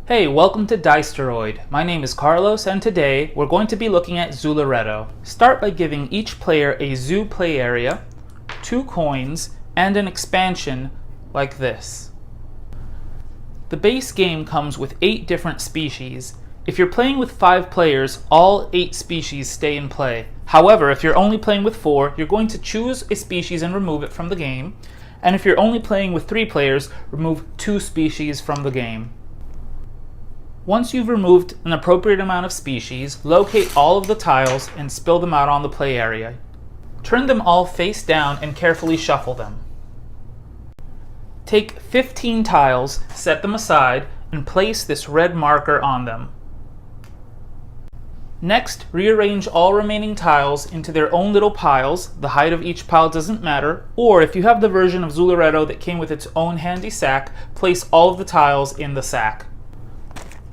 Hey, welcome to DICEteroid. My name is Carlos and today we're going to be looking at Zooloretto. Start by giving each player a zoo play area, 2 coins, and an expansion like this. The base game comes with 8 different species. If you're playing with 5 players, all 8 species stay in play. However, if you're only playing with 4, you're going to choose a species and remove it from the game. And if you're only playing with 3 players, remove 2 species from the game. Once you've removed an appropriate amount of species, locate all of the tiles and spill them out on the play area. Turn them all face down and carefully shuffle them. Take 15 tiles, set them aside, and place this red marker on them. Next, rearrange all remaining tiles into their own little piles. The height of each pile doesn't matter, or if you have the version of Zooloretto that came with its own handy sack, place all of the tiles in the sack.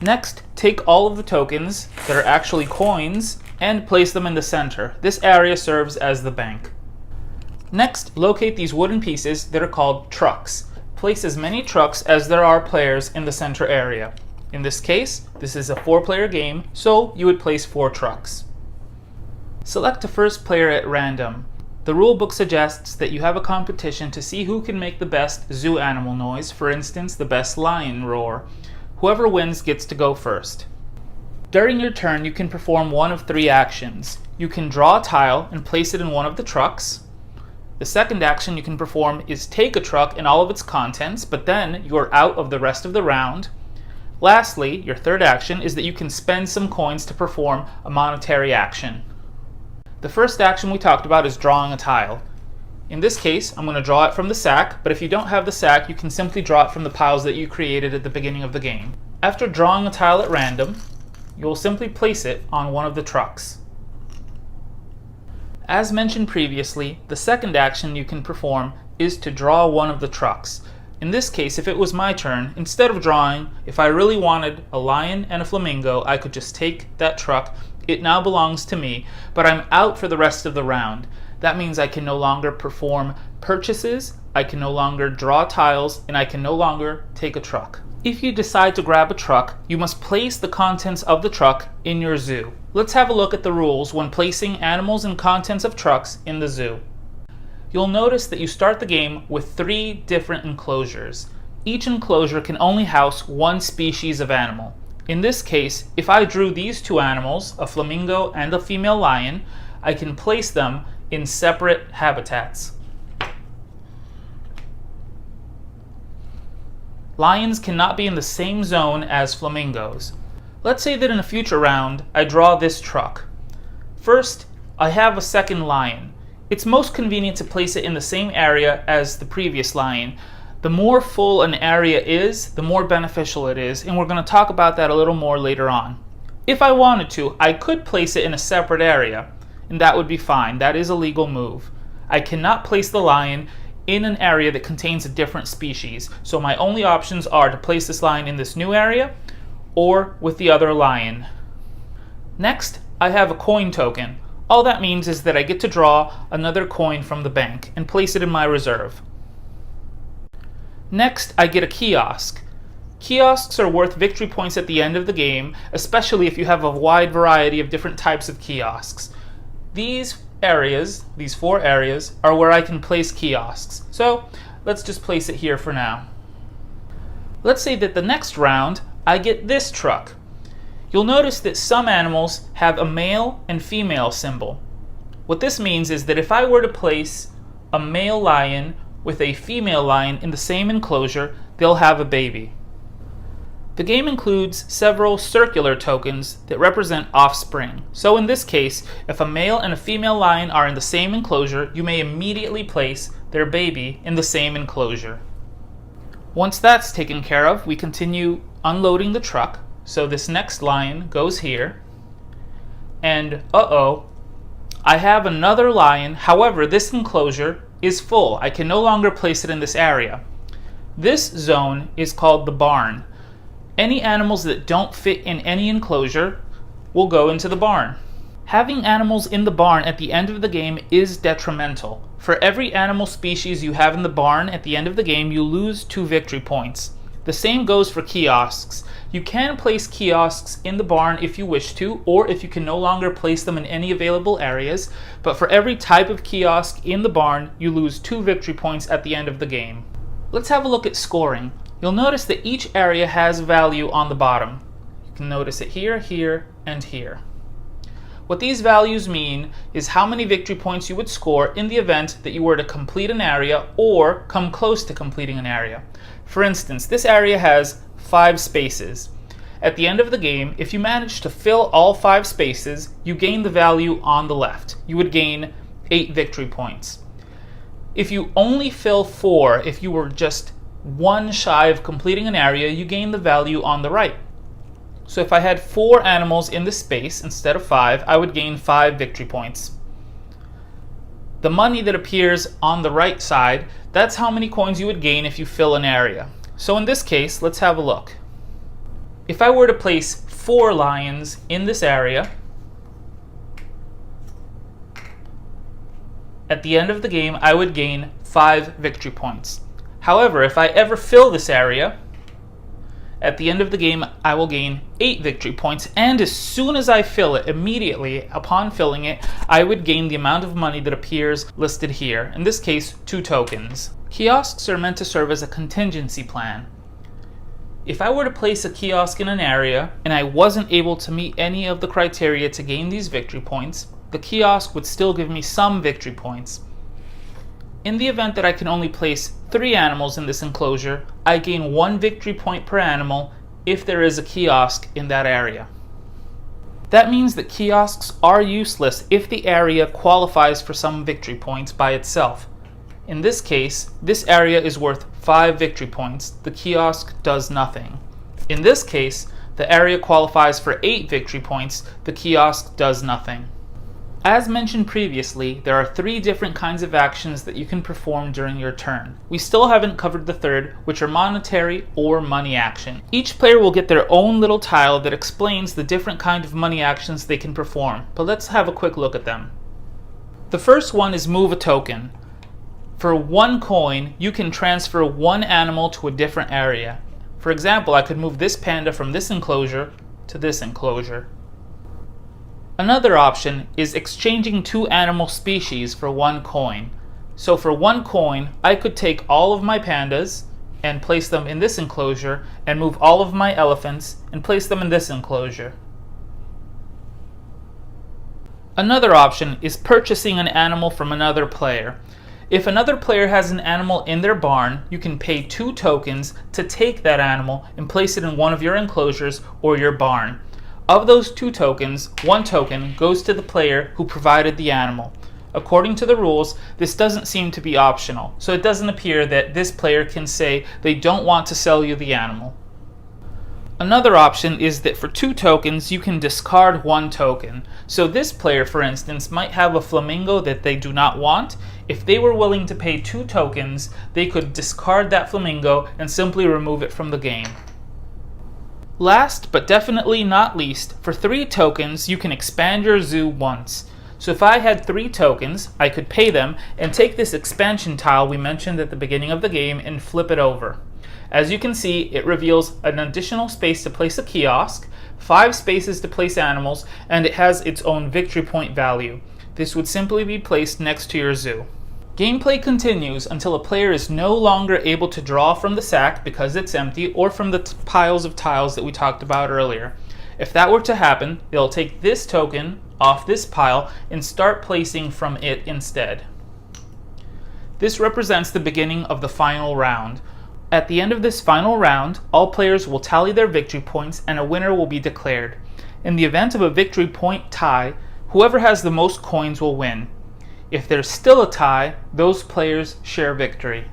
Next, take all of the tokens that are actually coins and place them in the center. This area serves as the bank. Next, locate these wooden pieces that are called trucks. Place as many trucks as there are players in the center area. In this case, this is a 4-player game, so you would place 4 trucks. Select a first player at random. The rulebook suggests that you have a competition to see who can make the best zoo animal noise, for instance, the best lion roar. Whoever wins gets to go first. During your turn, you can perform one of 3 actions. You can draw a tile and place it in one of the trucks. The second action you can perform is take a truck and all of its contents, but then you are out of the rest of the round. Lastly, your third action is that you can spend some coins to perform a monetary action. The first action we talked about is drawing a tile. In this case, I'm going to draw it from the sack, but if you don't have the sack, you can simply draw it from the piles that you created at the beginning of the game. After drawing a tile at random, you will simply place it on one of the trucks. As mentioned previously, the second action you can perform is to draw one of the trucks. In this case, if it was my turn, instead of drawing, if I really wanted a lion and a flamingo, I could just take that truck. It now belongs to me, but I'm out for the rest of the round. That means I can no longer perform purchases, I can no longer draw tiles, and I can no longer take a truck. If you decide to grab a truck, you must place the contents of the truck in your zoo. Let's have a look at the rules when placing animals and contents of trucks in the zoo. You'll notice that you start the game with 3 different enclosures. Each enclosure can only house 1 species of animal. In this case, if I drew these 2 animals, a flamingo and a female lion, I can place them in separate habitats. Lions cannot be in the same zone as flamingos. Let's say that in a future round, I draw this truck. First, I have a second lion. It's most convenient to place it in the same area as the previous lion. The more full an area is, the more beneficial it is, and we're going to talk about that a little more later on. If I wanted to, I could place it in a separate area, and that would be fine. That is a legal move. I cannot place the lion in an area that contains a different species, so my only options are to place this lion in this new area or with the other lion. Next, I have a coin token. All that means is that I get to draw another coin from the bank and place it in my reserve. Next, I get a kiosk. Kiosks are worth victory points at the end of the game, especially if you have a wide variety of different types of kiosks. These 4 areas, are where I can place kiosks. So let's just place it here for now. Let's say that the next round, I get this truck. You'll notice that some animals have a male and female symbol. What this means is that if I were to place a male lion with a female lion in the same enclosure, they'll have a baby. The game includes several circular tokens that represent offspring. So in this case, if a male and a female lion are in the same enclosure, you may immediately place their baby in the same enclosure. Once that's taken care of, we continue unloading the truck. So this next lion goes here. And I have another lion. However, this enclosure is full. I can no longer place it in this area. This zone is called the barn. Any animals that don't fit in any enclosure will go into the barn. Having animals in the barn at the end of the game is detrimental. For every animal species you have in the barn at the end of the game, you lose 2 victory points. The same goes for kiosks. You can place kiosks in the barn if you wish to, or if you can no longer place them in any available areas, but for every type of kiosk in the barn, you lose 2 victory points at the end of the game. Let's have a look at scoring. You'll notice that each area has value on the bottom. You can notice it here, here, and here. What these values mean is how many victory points you would score in the event that you were to complete an area or come close to completing an area. For instance, this area has 5 spaces. At the end of the game, if you manage to fill all 5 spaces, you gain the value on the left. You would gain 8 victory points. If you only fill 4, if you were just 1 shy of completing an area, you gain the value on the right. So if I had 4 animals in the space instead of 5, I would gain 5 victory points. The money that appears on the right side, that's how many coins you would gain if you fill an area. So in this case, let's have a look. If I were to place 4 lions in this area, at the end of the game, I would gain 5 victory points. However, if I ever fill this area, at the end of the game, I will gain 8 victory points, and as soon as I fill it, immediately upon filling it, I would gain the amount of money that appears listed here. In this case, 2 tokens. Kiosks are meant to serve as a contingency plan. If I were to place a kiosk in an area, and I wasn't able to meet any of the criteria to gain these victory points, the kiosk would still give me some victory points. In the event that I can only place 3 animals in this enclosure, I gain 1 victory point per animal if there is a kiosk in that area. That means that kiosks are useless if the area qualifies for some victory points by itself. In this case, this area is worth 5 victory points. The kiosk does nothing. In this case, the area qualifies for 8 victory points. The kiosk does nothing. As mentioned previously, there are 3 different kinds of actions that you can perform during your turn. We still haven't covered the third, which are monetary or money action. Each player will get their own little tile that explains the different kind of money actions they can perform, but let's have a quick look at them. The first one is move a token. For 1 coin, you can transfer 1 animal to a different area. For example, I could move this panda from this enclosure to this enclosure. Another option is exchanging 2 animal species for 1 coin. So for 1 coin, I could take all of my pandas and place them in this enclosure and move all of my elephants and place them in this enclosure. Another option is purchasing an animal from another player. If another player has an animal in their barn, you can pay 2 tokens to take that animal and place it in one of your enclosures or your barn. Of those 2 tokens, 1 token goes to the player who provided the animal. According to the rules, this doesn't seem to be optional, so it doesn't appear that this player can say they don't want to sell you the animal. Another option is that for 2 tokens, you can discard 1 token. So this player, for instance, might have a flamingo that they do not want. If they were willing to pay 2 tokens, they could discard that flamingo and simply remove it from the game. Last, but definitely not least, for 3 tokens, you can expand your zoo once. So if I had 3 tokens, I could pay them and take this expansion tile we mentioned at the beginning of the game and flip it over. As you can see, it reveals an additional space to place a kiosk, 5 spaces to place animals, and it has its own victory point value. This would simply be placed next to your zoo. Gameplay continues until a player is no longer able to draw from the sack because it's empty or from the piles of tiles that we talked about earlier. If that were to happen, they'll take this token off this pile and start placing from it instead. This represents the beginning of the final round. At the end of this final round, all players will tally their victory points and a winner will be declared. In the event of a victory point tie, whoever has the most coins will win. If there's still a tie, those players share victory.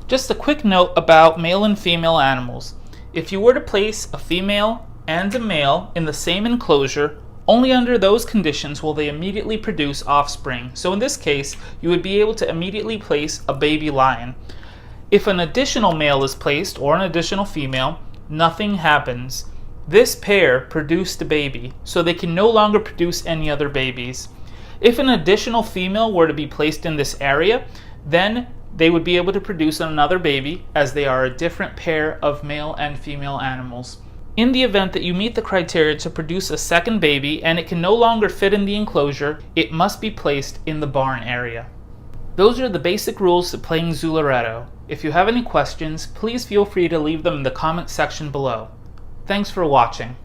Just a quick note about male and female animals. If you were to place a female and a male in the same enclosure, only under those conditions will they immediately produce offspring. So in this case, you would be able to immediately place a baby lion. If an additional male is placed or an additional female, nothing happens. This pair produced a baby, so they can no longer produce any other babies. If an additional female were to be placed in this area, then they would be able to produce another baby, as they are a different pair of male and female animals. In the event that you meet the criteria to produce a second baby and it can no longer fit in the enclosure, it must be placed in the barn area. Those are the basic rules to playing Zooloretto. If you have any questions, please feel free to leave them in the comment section below. Thanks for watching.